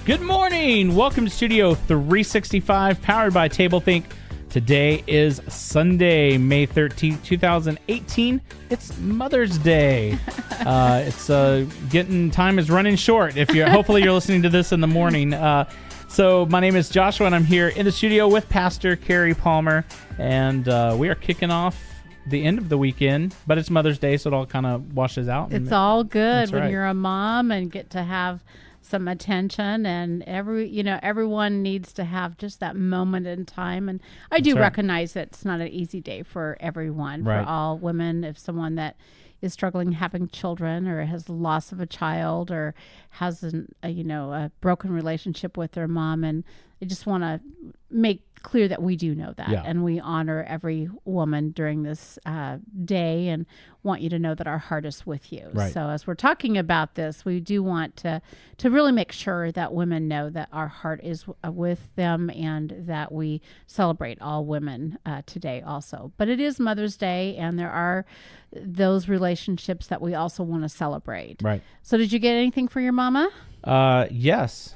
Good morning. Welcome to Studio 365, powered by Tablethink. Today is Sunday, May 13th, 2018. It's Mother's Day. It's time is running short. Hopefully you're listening to this in the morning. So my name is Joshua, and I'm here in the studio with Pastor Carrie Palmer, and we are kicking off the end of the weekend, but it's Mother's Day, so it all kind of washes out. It's all good when you're a mom and get to have some attention, and everyone needs to have just that moment in time. And I do recognize that it's not an easy day for everyone, for all women. If someone that is struggling having children, or has loss of a child, or has a broken relationship with their mom, and I just want to make clear that we do know that, and we honor every woman during this day, and want you to know that our heart is with you. Right. So as we're talking about this, we do want to really make sure that women know that our heart is with them, and that we celebrate all women today also. But it is Mother's Day, and there are those relationships that we also want to celebrate. Right. So did you get anything for your mama? Yes.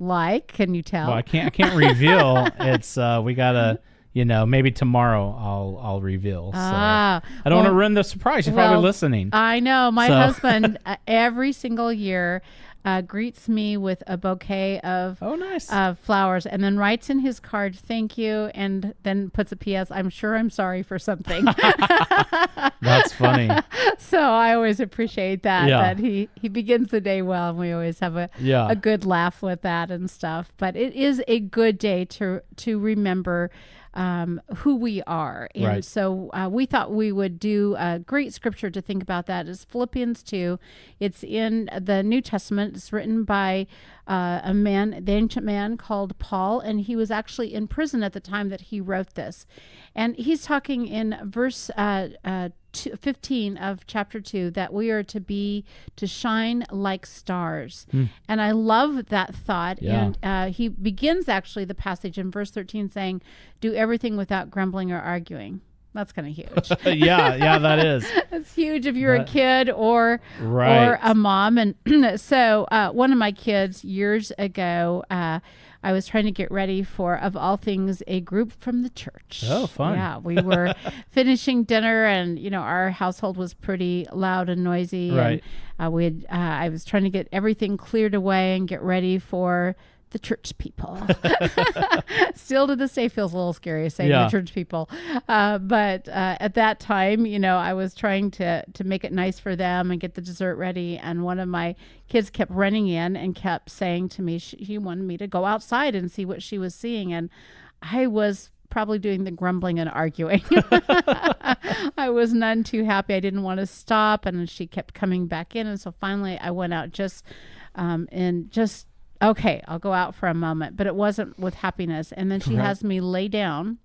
Like, can you tell? Well, I can't reveal. It's we gotta, maybe tomorrow I'll reveal. So I don't want to ruin the surprise. She's probably listening. I know. My husband every single year greets me with a bouquet of flowers, and then writes in his card, "Thank you," and then puts a P.S. "I'm sure I'm sorry for something." That's funny. So I always appreciate that. Yeah. That he begins the day well, and we always have a good laugh with that and stuff. But it is a good day to remember who we are. And so we thought we would do a great scripture to think about. That is Philippians 2. It's in the New Testament. It's written by the ancient man called Paul, and he was actually in prison at the time that he wrote this. And he's talking in verse 15 of chapter 2 that we are to shine like stars. And I love that thought. Yeah. And he begins actually the passage in verse 13 saying, "Do everything without grumbling or arguing." That's kind of huge. yeah, that is. It's huge if you're a kid or a mom. And so one of my kids years ago, I was trying to get ready for, of all things, a group from the church. Oh, fun. Yeah, we were finishing dinner, and, our household was pretty loud and noisy. Right. And I was trying to get everything cleared away and get ready for the church people. Still to this day feels a little scary saying the church people. But at that time, I was trying to make it nice for them and get the dessert ready. And one of my kids kept running in and kept saying to me, she wanted me to go outside and see what she was seeing. And I was probably doing the grumbling and arguing. I was none too happy. I didn't want to stop. And she kept coming back in. And so finally I went out okay, I'll go out for a moment, but it wasn't with happiness. And then she has me lay down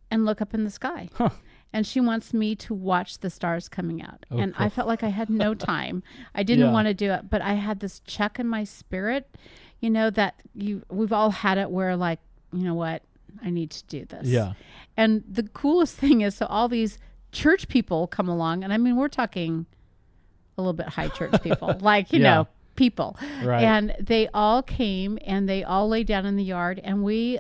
and look up in the sky. Huh. And she wants me to watch the stars coming out. Oh, and cool. I felt like I had no time. I didn't want to do it, but I had this check in my spirit, that we've all had it where, like, you know what, I need to do this. Yeah. And the coolest thing is, so all these church people come along, and I mean, we're talking a little bit high church people, like, you know, people. Right. And they all came and they all laid down in the yard, and we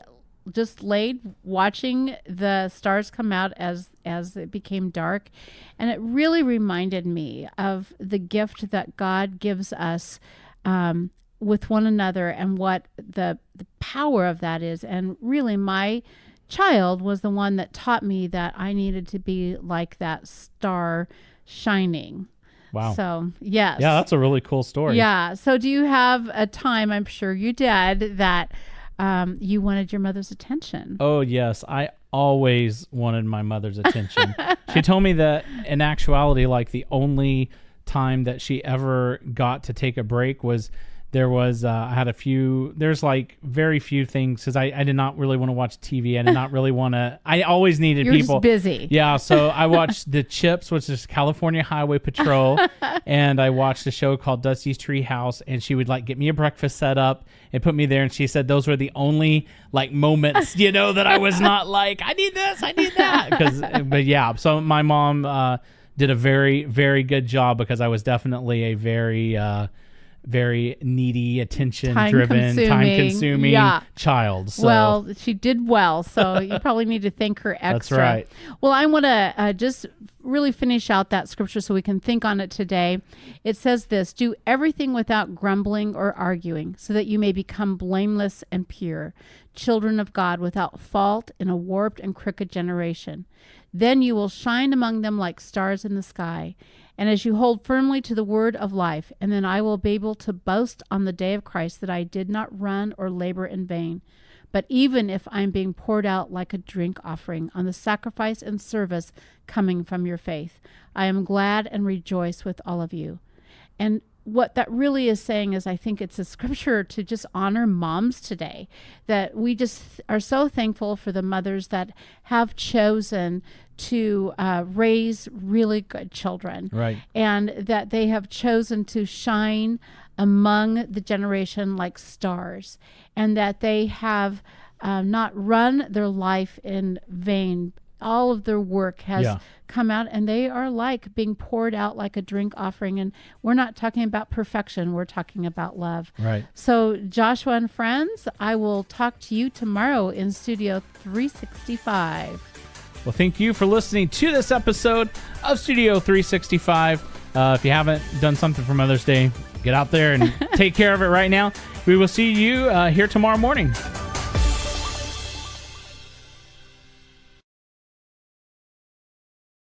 just laid watching the stars come out as it became dark. And it really reminded me of the gift that God gives us with one another, and what the power of that is. And really, my child was the one that taught me that I needed to be like that star shining. Wow. So, yes. Yeah, that's a really cool story. Yeah. So do you have a time, I'm sure you did, that you wanted your mother's attention? Oh, yes. I always wanted my mother's attention. She told me that in actuality, like, the only time that she ever got to take a break was there's like very few things, because I did not really want to watch TV. I did not really want to, I always needed people. You're just busy. Yeah. So I watched The Chips, which is California Highway Patrol. And I watched a show called Dusty's Treehouse, and she would, like, get me a breakfast set up and put me there. And she said those were the only, like, moments, that I was not like, I need this, I need that. So my mom did a very, very good job, because I was definitely a very, very needy, attention-driven, Time-consuming. time-consuming Yeah. child. So. Well, she did well, so you probably need to thank her extra. That's right. Well, I want to just really finish out that scripture so we can think on it today. It says this: do everything without grumbling or arguing, so that you may become blameless and pure, children of God without fault in a warped and crooked generation. Then you will shine among them like stars in the sky. And as you hold firmly to the word of life, and then I will be able to boast on the day of Christ that I did not run or labor in vain. But even if I'm being poured out like a drink offering on the sacrifice and service coming from your faith, I am glad and rejoice with all of you. And what that really is saying is, I think it's a scripture to just honor moms today, that we just are so thankful for the mothers that have chosen to raise really good children. Right. And that they have chosen to shine among the generation like stars, and that they have not run their life in vain. All of their work has come out, and they are like being poured out like a drink offering. And we're not talking about perfection. We're talking about love. Right. So Joshua and friends, I will talk to you tomorrow in Studio 365. Well, thank you for listening to this episode of Studio 365. If you haven't done something for Mother's Day, get out there and take care of it right now. We will see you here tomorrow morning.